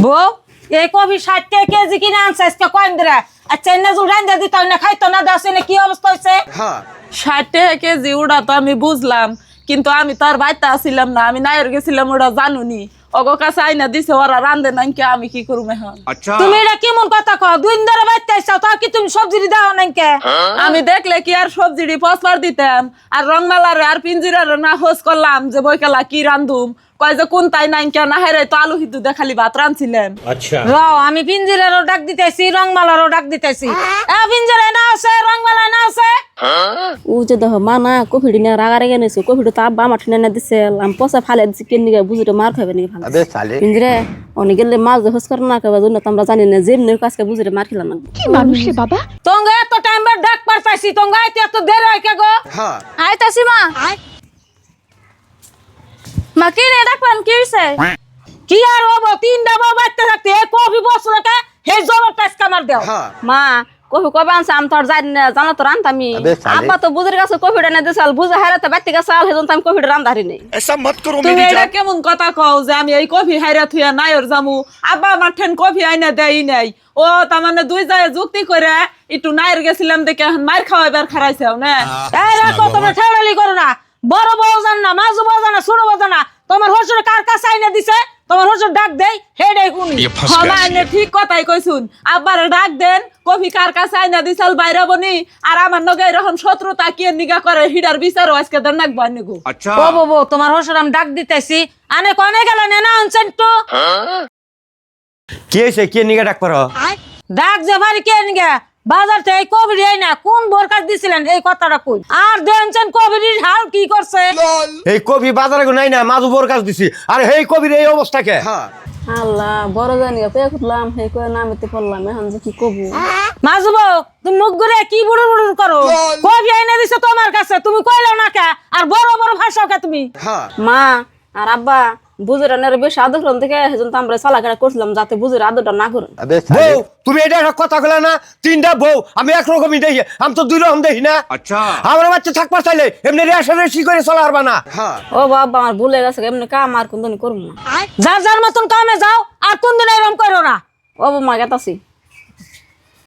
বউ এই কবি 60 টাকা কেজি কিনে আনছে আজকে কয়েন ধরে আচ্ছা এনে জুল রান্দা দিত না খাইতো না দাসে কি অবস্থা হইছে 60 টাকা কেজি ওটা তো আমি বুঝলাম, কিন্তু আমি তো আর বাইতে আসিলাম না, আমি নাইর গেছিলাম, ওটা জানুনি। ওগো কাছে আইনা দিছে, ওরা রান্ধে নাই কে, আমি কি করবো এখন? তুমি এটা কেমন কথা কও? দুই দিন ধরে বাইতে আইছো তা কি তুমি সবজি দাও নাই কে? আমি দেখলে কি আর সবজিডি পচবার দিতাম? আর রংমালারে আর পিঞ্জিরারে না হোস করলাম যে বইকালা কি রান্ধুম, কয় যে কোন তাই নাই কে না হেরে তো আলু হিদু দেখালি ভাত রাঁধছিলেন। আচ্ছা র আমি পিঞ্জিরারও ডাক দিতেছি রংমালারও ডাক দিতেছি। পিঞ্জিরা না আছে রংমালা না আছে ও যে দেখ মা না কফিটি নিয়ে রাগা রেগে নিয়েছো, কফিটি তো আব্বা আমার ঠেনে দিছে, আমি পচা ফালে দিচ্ছি কেন বুঝিটা মার খাবে নাকি ভালো পিঞ্জিরে অনেক গেলে মাছ হোস করে না খাবার জন্য তো আমরা জানি না যেমনি কাজকে বুঝিটা মার খেলাম না। কি মানুষ রে বাবা। তোঙ্গা এত টাইম বার ডাক পারতাছি তোঙ্গা আইতে এত দেরি হয় কে গো? আইতাছি মা। মা কি রে ডাক পান কি হইছে? কি আর হবো তিনটা বউ বাচ্চা থাকতে এই কফি বসলো কে হে জবর টাস কামার দাও। মা কফি কবে আনছে আমি তো আর জানি না, জানো তো রান্তামি আব্বা তো বুঝের কাছে কফিটা এনে দিছাল, বুঝে হারাতে বাইতে গেছে আল হেজন আমি কফিটা রান্ধারি নেই। ऐसा मत करो তুমি मेरी এটা जान। কেমন কথা কও যে আমি এই কফি হাইরা থুয়া নাইর জামু? আব্বা আমার ঠেন কফি আইনা দেই নাই। ও তার মানে দুই যায় যুক্তি করে একটু নাইর গেছিলাম দেখে এখন মার খাওয়াইবার খারাইছেও না। এই রাখো তোমরা ঠেড়ালি করো না, বড় বউ জান না মাঝু বউ জান না ছোট বউ জান না, তোমার হসুর কার কাছে আইনা দিছে তোমার হসুর ডাক দেই হেডাই কোনি হমানে ঠিক কথাই কইছুন, আব্বারে ডাক দেন কফি কার কাছে আইনা দিছাল বাইরে বনি, আর আমার নগে এরকম শত্রুতা কি নিগা করে হিডার বিচারও আজকে দেন নাকবো আনিগো। ও বউ তোমার হসুর আমি ডাক দিতেছি আনে কোনে গেল না আনছেন তো কি হয়েছে কে নিগে ডাক পারো? ডাক যে ভারি কে নিগে বাজার থেকে কবির এই না কোন বোরকার দিছিলেন এই কথাটা কই আর দেনছেন কবির হাল কি করছে? এই কবি বাজারে নাই না মাঝু বোর কাজ দিছি আর এই কবির এই অবস্থা কে? আল্লাহ বড় জানি কয়ে খুঁজলাম হে কয়ে নামিতে পড়লাম, এখন যে কি কবু। মাজু বউ তুমি মুখ ঘুরে কি বুড়ো বুড়ো করো? কবি এনে দিছে তোমার কাছে তুমি কইলাও না কে আর বড় বড় ভাষাও কে তুমি? মা আর আব্বা বুঝের আনার বেশি আদর করুন থেকে সেজন্য তো আমরা চালাকাটা করছিলাম যাতে বুঝের আদরটা না করুন। বউ তুমি এটা একটা কথা বলে না, তিনটা বউ আমি একরকমই দেখি, আমি তো দুই রকম দেখি না। আচ্ছা আমার বাচ্চা থাকবার চাইলে এমনি রেশা রেশি করে চলা পারবা না। ও বাবা আমার ভুলে গেছে এমনি কাম আর কোনদিন করবো না। যার যার মতন কামে যাও আর কোনদিন এরকম করো না। ও মা গেতাছি।